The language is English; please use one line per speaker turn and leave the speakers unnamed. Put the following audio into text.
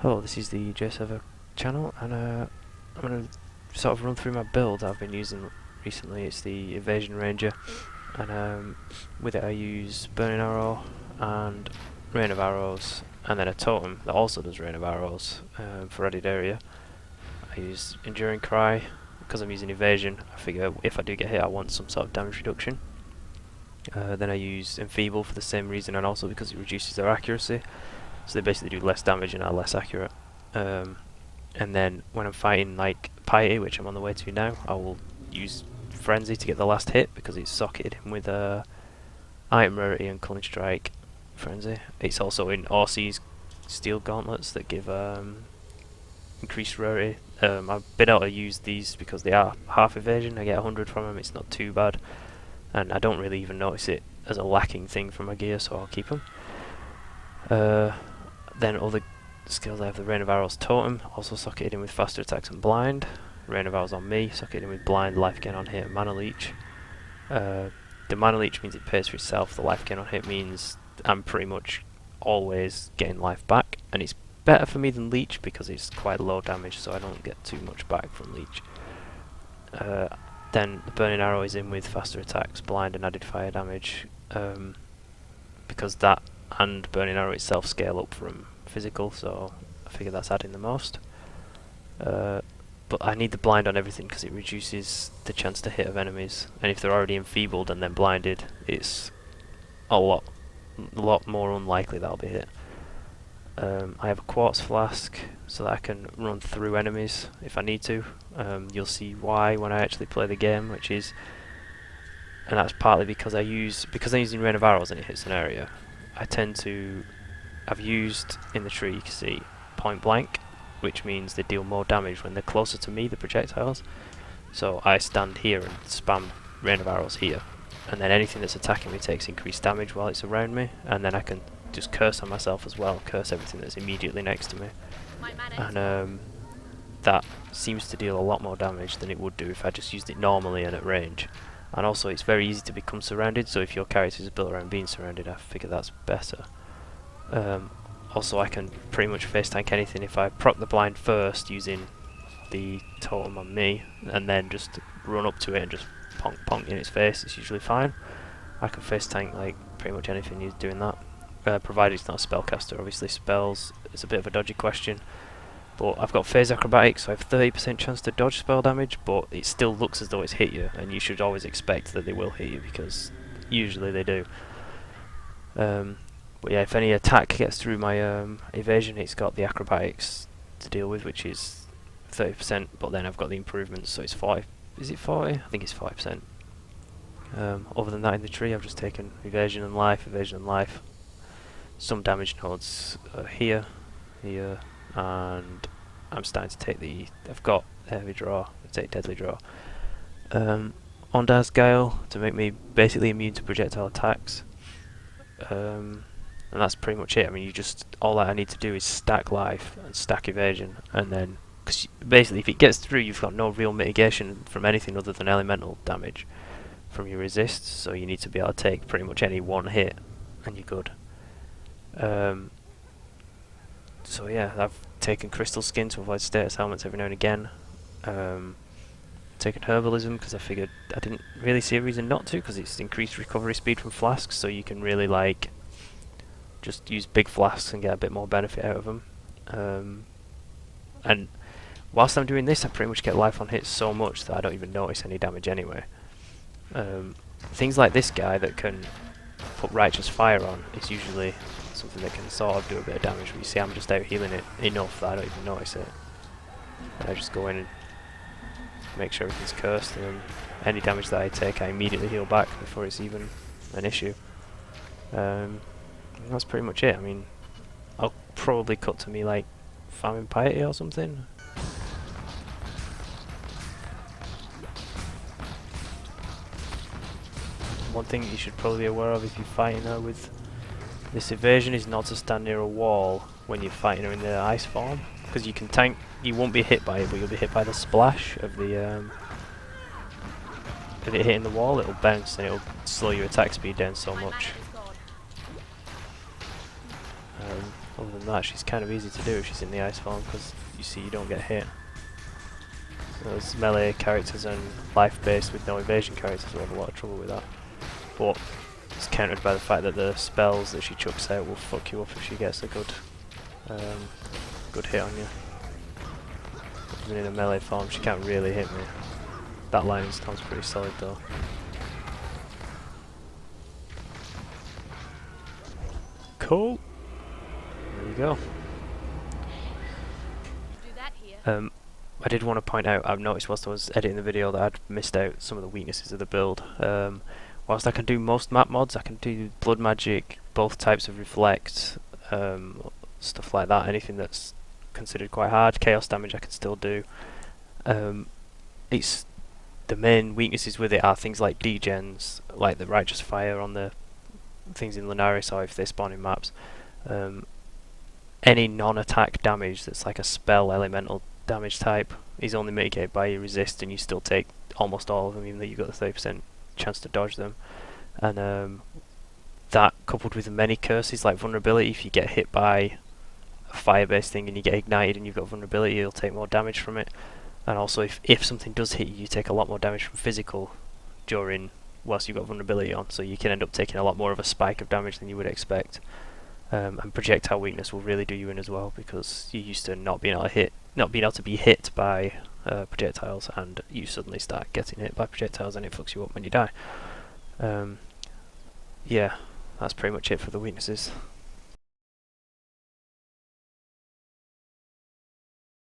Hello, this is the JServer channel, and I'm going to sort of run through my build I've been using recently. It's the Evasion Ranger, and with it I use Burning Arrow and Rain of Arrows, and then a totem that also does Rain of Arrows for added area. I use Enduring Cry. Because I'm using Evasion, I figure if I do get hit I want some sort of damage reduction. Then I use Enfeeble for the same reason, and also because it reduces their accuracy. So they basically do less damage and are less accurate. And then when I'm fighting like Piety, which I'm on the way to now, I will use Frenzy to get the last hit because it's socketed in with Item Rarity and Culling Strike Frenzy. It's also in Orc's Steel Gauntlets that give increased rarity. I've been able to use these because they are half evasion. I get 100 from them, it's not too bad. And I don't really even notice it as a lacking thing for my gear, so I'll keep them. Then other skills, I have the Rain of Arrows totem, also socketed in with faster attacks and blind. Rain of Arrows on me, socketed in with blind, life gain on hit, and mana leech. The mana leech means it pays for itself, the life gain on hit means I'm pretty much always getting life back, and it's better for me than leech because it's quite low damage, so I don't get too much back from leech. Then the Burning Arrow is in with faster attacks, blind, and added fire damage, because that and Burning Arrow itself scale up from physical, so I figure that's adding the most. But I need the blind on everything because it reduces the chance to hit of enemies, and if they're already enfeebled and then blinded, it's a lot more unlikely that I'll be hit. I have a quartz flask so that I can run through enemies if I need to. You'll see why when I actually play the game, and that's partly because I'm using Rain of Arrows and it hits an area. I've used in the tree, you can see point blank, which means they deal more damage when they're closer to me, the projectiles. So I stand here and spam Rain of Arrows here, and then anything that's attacking me takes increased damage while it's around me, and then I can just curse on myself as well, curse everything that's immediately next to me. And that seems to deal a lot more damage than it would do if I just used it normally and at range. And also it's very easy to become surrounded, so if your character is built around being surrounded, I figure that's better. Also I can pretty much face tank anything if I proc the blind first using the totem on me, and then just run up to it and just ponk ponk in its face. It's usually fine. I can face tank like pretty much anything he's doing that. Provided it's not a spellcaster. Obviously spells is a bit of a dodgy question, but I've got phase acrobatics, so I have 30% chance to dodge spell damage, but it still looks as though it's hit you, and you should always expect that they will hit you because usually they do. But yeah, if any attack gets through my evasion, it's got the acrobatics to deal with, which is 30%, but then I've got the improvements, so it's 40. Is it 40? I think it's 40%. Other than that, in the tree I've just taken evasion and life, some damage nodes here, and I'm starting to take I've got heavy draw, I take deadly draw. Ondar's Guile to make me basically immune to projectile attacks. And that's pretty much it. I mean, all that I need to do is stack life and stack evasion, and then, because basically if it gets through, you've got no real mitigation from anything other than elemental damage from your resist, so you need to be able to take pretty much any one hit and you're good. So yeah, I've taken Crystal Skin to avoid status helmets every now and again. Taken Herbalism because I figured I didn't really see a reason not to, because it's increased recovery speed from flasks, so you can really like just use big flasks and get a bit more benefit out of them. And whilst I'm doing this, I pretty much get life on hits so much that I don't even notice any damage anyway. Things like this guy that can put Righteous Fire on is usually something that can sort of do a bit of damage, but you see I'm just out healing it enough that I don't even notice it. I just go in and make sure everything's cursed, and then any damage that I take I immediately heal back before it's even an issue. And that's pretty much it. I mean, I'll probably cut to me like farming Piety or something. One thing you should probably be aware of if you're fighting her with this evasion is not to stand near a wall when you're fighting her in the ice form, because you can tank, you won't be hit by it, but you'll be hit by the splash of the if it hitting the wall, it'll bounce and it'll slow your attack speed down so much. Other than than that, she's kind of easy to do if she's in the ice form, because you see you don't get hit. Those melee characters and life-based with no evasion characters will have a lot of trouble with that. But it's countered by the fact that the spells that she chucks out will fuck you up if she gets a good hit on you. Even in a melee form, she can't really hit me. That lightning storm's pretty solid though. Cool. There you go. I did want to point out, I've noticed whilst I was editing the video that I'd missed out some of the weaknesses of the build. Whilst I can do most map mods, I can do blood magic, both types of reflect, stuff like that, anything that's considered quite hard. Chaos damage I can still do. It's the main weaknesses with it are things like degens, like the Righteous Fire on the things in Lunaris, or if they spawn in maps. Any non-attack damage that's like a spell elemental damage type is only mitigated by your resist, and you still take almost all of them, even though you've got the 30% chance to dodge them. And that coupled with the many curses like vulnerability, if you get hit by a fire-based thing and you get ignited and you've got vulnerability, you'll take more damage from it. And also if something does hit you, you take a lot more damage from physical whilst you've got vulnerability on, so you can end up taking a lot more of a spike of damage than you would expect. And projectile weakness will really do you in as well, because you're used to not being able to be hit by projectiles, and you suddenly start getting hit by projectiles and it fucks you up when you die. Yeah, that's pretty much it for the weaknesses.